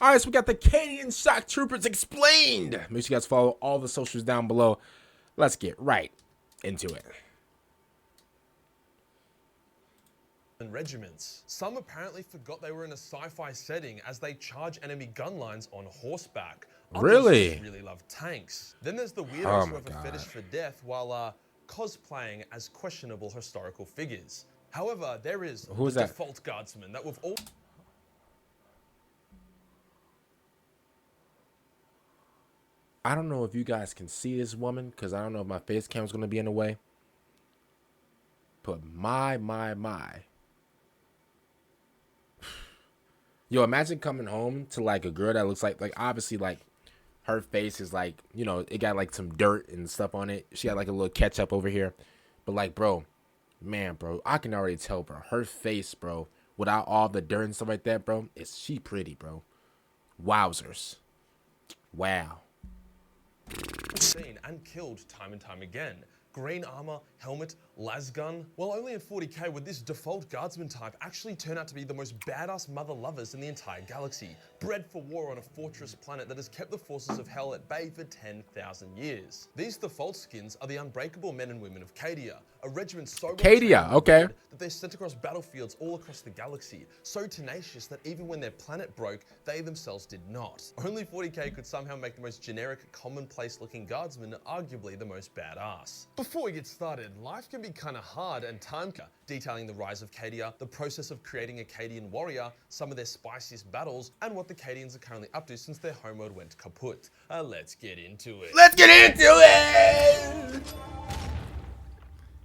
All right, so we got the Cadian shock troopers explained. Make sure you guys follow all the socials down below. Let's get right into it. And regiments. Some apparently forgot they were in a sci-fi setting as they charge enemy gun lines on horseback. Others Really? just really love tanks. Then there's the weirdos who have a God. fetish for death while cosplaying as questionable historical figures. However, there is Who's the that? default guardsman that we've all... I don't know if you guys can see this woman because I don't know if my face cam's going to be in the way. But my. Yo, imagine coming home to like a girl that looks like obviously like her face is like, you know, it got like some dirt and stuff on it. She got like a little ketchup over here. But like, bro, man, bro, I can already tell, bro. Her face, bro, without all the dirt and stuff like that, bro, she pretty, bro. Wowzers. Wow. Seen and killed time and time again. Green armor, helmet, lasgun. Well, only in 40k would this default guardsman type actually turn out to be the most badass mother lovers in the entire galaxy, bred for war on a fortress planet that has kept the forces of hell at bay for 10,000 years. These default skins are the unbreakable men and women of Cadia, a regiment so well Cadia, okay. that they're sent across battlefields all across the galaxy, so tenacious that even when their planet broke, they themselves did not. Only 40k could somehow make the most generic, commonplace looking guardsman arguably the most badass. Before we get started, life can be kinda hard and time detailing the rise of Cadia, the process of creating a Cadian warrior, some of their spiciest battles, and what the Cadians are currently up to since their homeworld went kaput. Let's get into it. Let's get into it!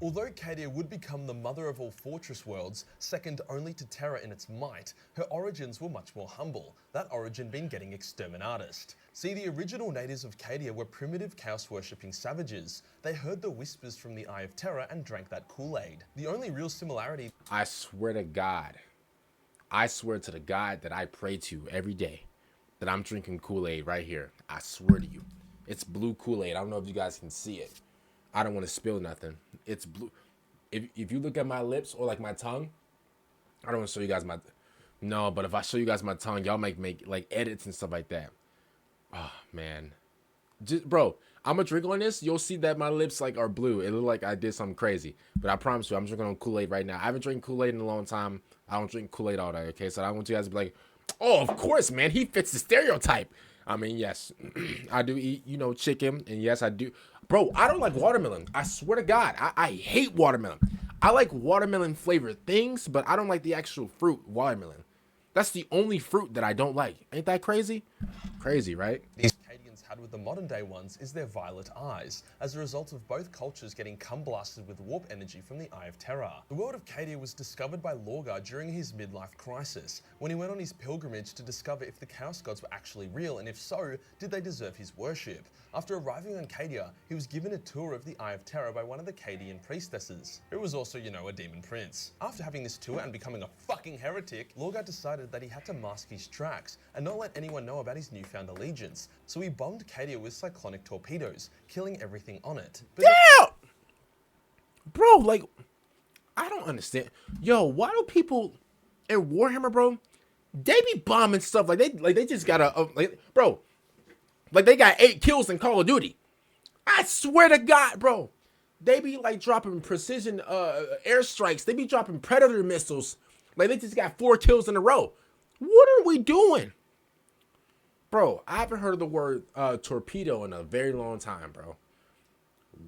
Although Cadia would become the mother of all fortress worlds, second only to Terra in its might, her origins were much more humble, that origin being getting exterminatus. See, the original natives of Cadia were primitive chaos-worshipping savages. They heard the whispers from the Eye of Terror and drank that Kool-Aid. The only real similarity... I swear to God, I swear to the God that I pray to every day that I'm drinking Kool-Aid right here. I swear to you. It's blue Kool-Aid. I don't know if you guys can see it. I don't want to spill nothing. It's blue. If you look at my lips or like my tongue, I don't want to show you guys my... No, but if I show you guys my tongue, y'all make like edits and stuff like that. Oh, man. Just, bro, I'm going to drink on this. You'll see that my lips like are blue. It look like I did something crazy. But I promise you, I'm drinking on Kool-Aid right now. I haven't drank Kool-Aid in a long time. I don't drink Kool-Aid all day, okay? So I want you guys to be like, oh, of course, man. He fits the stereotype. I mean, yes, I do eat, you know, chicken. And yes, I do. Bro, I don't like watermelon. I swear to God, I hate watermelon. I like watermelon flavored things, but I don't like the actual fruit watermelon. That's the only fruit that I don't like. Ain't that crazy? Crazy, right? These Cadians had with the modern day ones is their violet eyes, as a result of both cultures getting cum-blasted with warp energy from the Eye of Terror. The world of Cadia was discovered by Lorgar during his midlife crisis, when he went on his pilgrimage to discover if the Chaos Gods were actually real, and if so, did they deserve his worship. After arriving on Cadia, he was given a tour of the Eye of Terror by one of the Cadian priestesses, who was also, you know, a demon prince. After having this tour and becoming a fucking heretic, Lorgar decided that he had to mask his tracks and not let anyone know about his newfound allegiance, so he bombed Cadia with cyclonic torpedoes, killing everything on it. But damn! Bro, like, I don't understand. Yo, why do people in Warhammer, bro, they be bombing stuff like they just got bro, like they got 8 kills in Call of Duty. I swear to God, bro. They be like dropping precision airstrikes. They be dropping predator missiles. Like they just got 4 kills in a row. What are we doing? Bro, I haven't heard the word torpedo in a very long time, bro.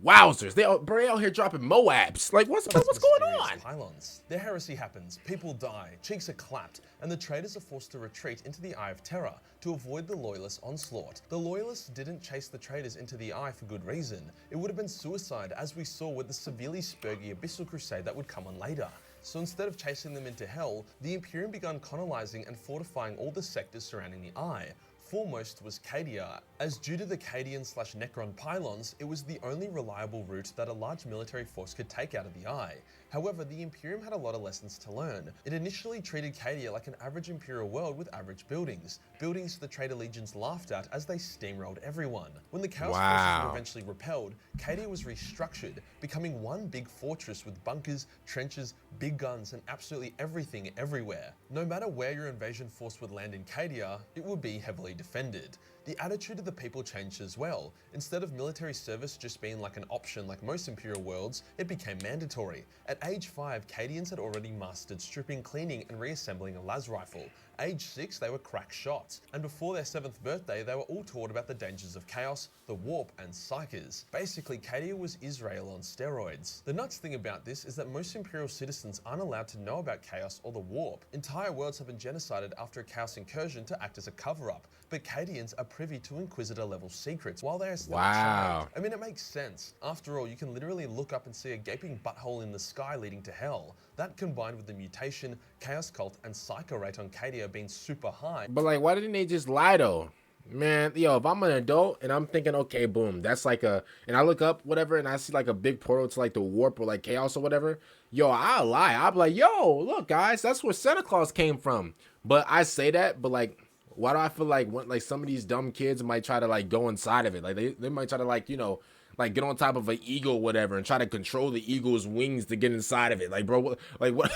Wowzers. They out here dropping Moabs. Like, what's going on? Pylons. Their heresy happens, people die, cheeks are clapped, and the traitors are forced to retreat into the Eye of Terror to avoid the Loyalist onslaught. The Loyalists didn't chase the traitors into the Eye for good reason. It would have been suicide, as we saw with the severely spurgy Abyssal Crusade that would come on later. So instead of chasing them into hell, the Imperium began colonizing and fortifying all the sectors surrounding the Eye. Foremost was Cadia, as due to the Cadian/Necron pylons, it was the only reliable route that a large military force could take out of the eye. However, the Imperium had a lot of lessons to learn. It initially treated Cadia like an average Imperial world with average buildings the traitor legions laughed at as they steamrolled everyone. When the Chaos forces were eventually repelled, Cadia was restructured, becoming one big fortress with bunkers, trenches, big guns, and absolutely everything everywhere. No matter where your invasion force would land in Cadia, it would be heavily defended. The attitude of the people changed as well. Instead of military service just being like an option like most Imperial worlds, it became mandatory. At age 5, Cadians had already mastered stripping, cleaning, and reassembling a las rifle. Age 6, they were crack shots, and before their 7th birthday, they were all taught about the dangers of chaos, the warp, and psykers. Basically, Cadia was Israel on steroids. The nuts thing about this is that most Imperial citizens aren't allowed to know about chaos or the warp. Entire worlds have been genocided after a chaos incursion to act as a cover-up, but Cadians are privy to Inquisitor-level secrets while they are still a child. I mean, it makes sense. After all, you can literally look up and see a gaping butthole in the sky leading to hell. That combined with the mutation, chaos cult, and psycho rate on Cadia being super high. But like, why didn't they just lie though? Man, yo, if I'm an adult and I'm thinking, okay, boom, that's like a, and I look up whatever and I see like a big portal to like the warp or like chaos or whatever, yo, I'll lie. I'll be like, yo, look guys, that's where Santa Claus came from. But I say that, but like, why do I feel like like some of these dumb kids might try to like go inside of it? Like they might try to like, you know, like get on top of an eagle or whatever and try to control the eagle's wings to get inside of it. Like, bro, like what?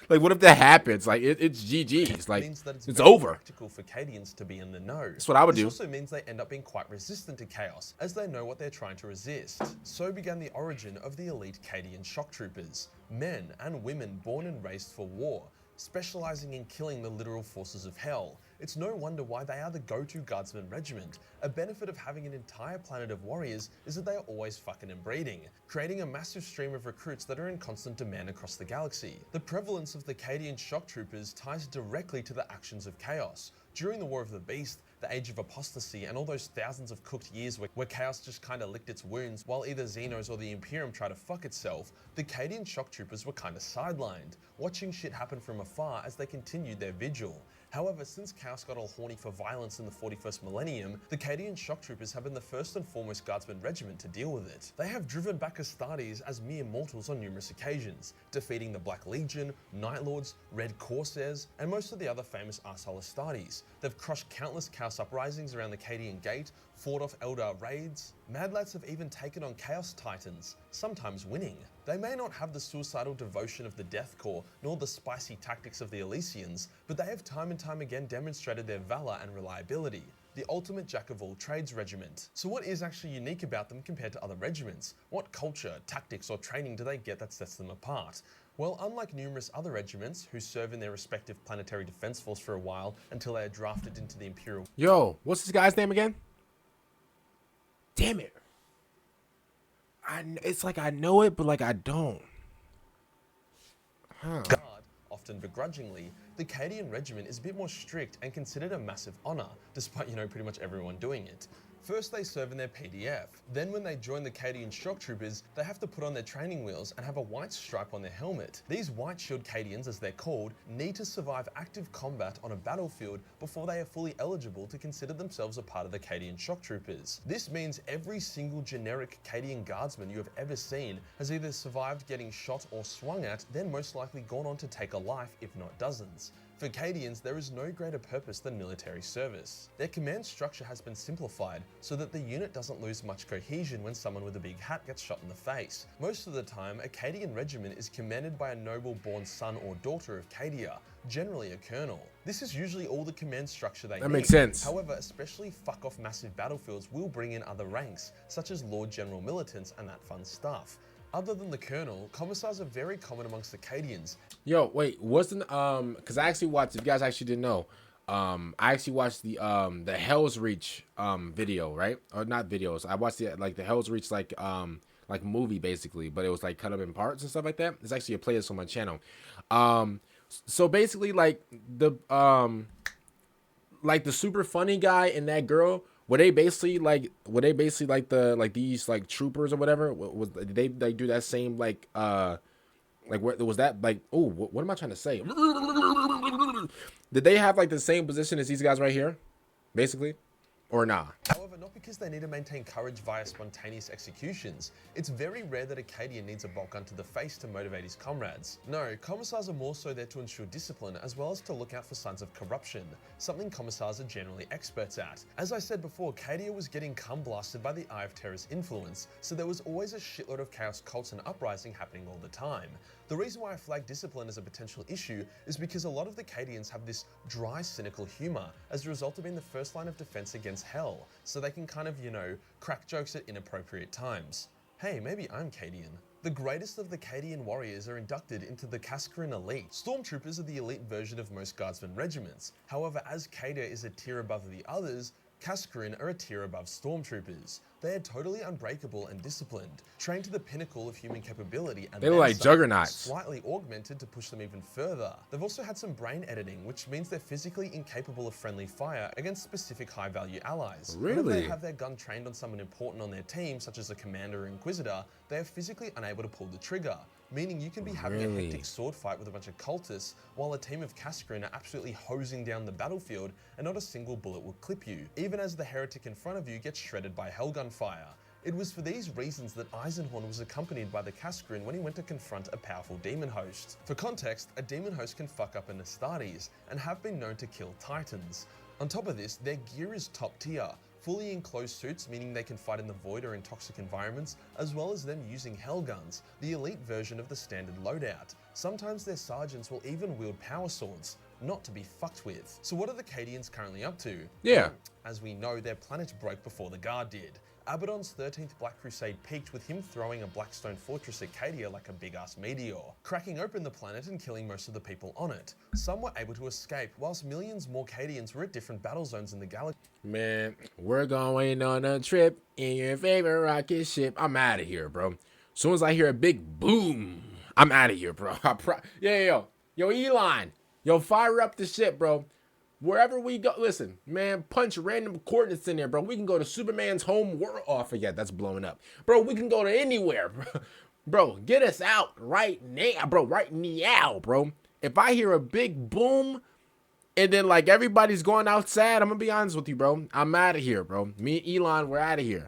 Like, what if that happens? Like, it's GG's. Like, means that it's over. Practical for Cadians to be in the know. That's what I would do. This also means they end up being quite resistant to chaos, as they know what they're trying to resist. So began the origin of the elite Cadian shock troopers, men and women born and raised for war, specializing in killing the literal forces of hell. It's no wonder why they are the go-to guardsman regiment. A benefit of having an entire planet of warriors is that they are always fucking and breeding, creating a massive stream of recruits that are in constant demand across the galaxy. The prevalence of the Cadian shock troopers ties directly to the actions of chaos. During the War of the Beast, the Age of Apostasy, and all those thousands of cooked years where chaos just kinda licked its wounds while either Xenos or the Imperium tried to fuck itself, the Cadian shock troopers were kinda sidelined, watching shit happen from afar as they continued their vigil. However, since Chaos got all horny for violence in the 41st millennium, the Cadian shock troopers have been the first and foremost guardsman regiment to deal with it. They have driven back Astartes as mere mortals on numerous occasions, defeating the Black Legion, Night Lords, Red Corsairs, and most of the other famous arsehole Astartes. They've crushed countless chaos uprisings around the Cadian Gate, fought off Eldar raids. Mad Lads have even taken on Chaos Titans, sometimes winning. They may not have the suicidal devotion of the Death Corps, nor the spicy tactics of the Elysians, but they have time and time again demonstrated their valor and reliability. The ultimate jack-of-all-trades regiment. So what is actually unique about them compared to other regiments? What culture, tactics, or training do they get that sets them apart? Well, unlike numerous other regiments who serve in their respective planetary defense force for a while until they are drafted into the Imperial... Yo, what's this guy's name again? Damn it. It's like I know it, but like I don't. Guard, often begrudgingly, the Cadian regiment is a bit more strict and considered a massive honor, despite, pretty much everyone doing it. First they serve in their PDF, then when they join the Cadian shock troopers, they have to put on their training wheels and have a white stripe on their helmet. These white shield Cadians, as they're called, need to survive active combat on a battlefield before they are fully eligible to consider themselves a part of the Cadian shock troopers. This means every single generic Cadian guardsman you have ever seen has either survived getting shot or swung at, then most likely gone on to take a life, if not dozens. For Cadians, there is no greater purpose than military service. Their command structure has been simplified so that the unit doesn't lose much cohesion when someone with a big hat gets shot in the face. Most of the time, a Cadian regiment is commanded by a noble-born son or daughter of Cadia, generally a colonel. This is usually all the command structure they need. That makes sense. However, especially fuck-off massive battlefields will bring in other ranks, such as Lord General Militants and that fun stuff. Other than the colonel, commissars are very common amongst the Cadians. Yo, wait, wasn't because I actually watched, if you guys actually didn't know, I actually watched the Hell's Reach video, right? Or not videos. I watched the Hell's Reach like movie basically, but it was like cut up in parts and stuff like that. It's actually a playlist on my channel. So basically like the super funny guy and that girl, were they basically like these like troopers or whatever? Did they like do that same like what was that like? Oh, what am I trying to say? Did they have like the same position as these guys right here? basically, or nah? However, not because they need to maintain courage via spontaneous executions. It's very rare that a Cadian needs a bolt gun to the face to motivate his comrades. No, commissars are more so there to ensure discipline as well as to look out for signs of corruption, something commissars are generally experts at. As I said before, Cadia was getting cum-blasted by the Eye of Terror's influence, so there was always a shitload of chaos cults and uprising happening all the time. The reason why I flag discipline as a potential issue is because a lot of the Cadians have this dry, cynical humor as a result of being the first line of defense against hell, so they can kind of, you know, crack jokes at inappropriate times. Hey, maybe I'm Cadian. The greatest of the Cadian warriors are inducted into the Cascarin elite. Stormtroopers are the elite version of most guardsmen regiments. However, as Cadia is a tier above the others, Cascarin are a tier above Stormtroopers. They are totally unbreakable and disciplined, trained to the pinnacle of human capability, and They look like juggernauts. Slightly augmented to push them even further. They've also had some brain editing, which means they're physically incapable of friendly fire against specific high-value allies. Really? Whenever they have their gun trained on someone important on their team, such as a commander or inquisitor, they are physically unable to pull the trigger, meaning you can be having a hectic sword fight with a bunch of cultists while a team of Cascarin are absolutely hosing down the battlefield and not a single bullet will clip you, even as the heretic in front of you gets shredded by Hellgun fire. It was for these reasons that Eisenhorn was accompanied by the Cascarin when he went to confront a powerful demon host. For context, a demon host can fuck up an Astartes and have been known to kill titans. On top of this, their gear is top tier, fully enclosed suits meaning they can fight in the void or in toxic environments, as well as them using hellguns, the elite version of the standard loadout. Sometimes their sergeants will even wield power swords, not to be fucked with. So what are the Cadians currently up to? Yeah. Well, as we know, their planet broke before the Guard did. Abaddon's 13th Black Crusade peaked with him throwing a Blackstone fortress at Cadia like a big-ass meteor, cracking open the planet and killing most of the people on it. Some were able to escape, whilst millions more Cadians were at different battle zones in the galaxy. Man, we're going on a trip in your favorite rocket ship. I'm out of here, bro. As soon as I hear a big boom, I'm out of here, bro. Yo, Elon. Yo, fire up the ship, bro. Wherever we go, listen, man, punch random coordinates in there, bro. We can go to Superman's home world. Oh, I forget, that's blowing up. Bro, we can go to anywhere, bro. Bro, get us out right now, bro. Right now, bro. If I hear a big boom and then, like, everybody's going outside, I'm going to be honest with you, bro. I'm out of here, bro. Me and Elon, we're out of here.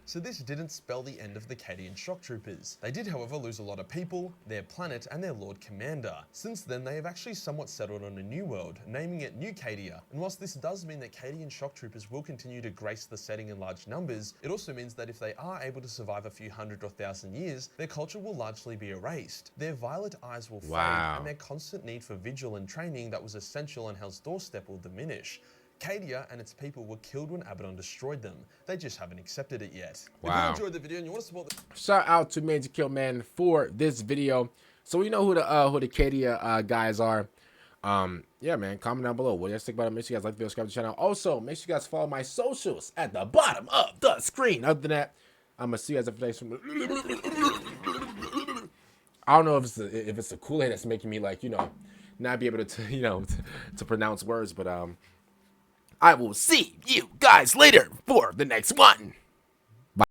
So this didn't spell the end of the Cadian shock troopers. They did, however, lose a lot of people, their planet, and their Lord Commander. Since then, they have actually somewhat settled on a new world, naming it New Cadia. And whilst this does mean that Cadian shock troopers will continue to grace the setting in large numbers, it also means that if they are able to survive a few hundred or thousand years, their culture will largely be erased. Their violet eyes will fade, and their constant need for vigil and training that was essential on Hell's doorstep will diminish. Cadia and its people were killed when Abaddon destroyed them. They just haven't accepted it yet. Wow. If you enjoyed the video and you want to support the shout out to Majorkill, man, for this video. So we know who the Cadia guys are. Yeah, man, comment down below what you guys think about it. Make sure you guys like the video, subscribe to the channel. Also, make sure you guys follow my socials at the bottom of the screen. Other than that, I'm gonna see you guys after next one. I don't know if it's the Kool-Aid that's making me, like, you know, not be able to pronounce words, but I will see you guys later for the next one.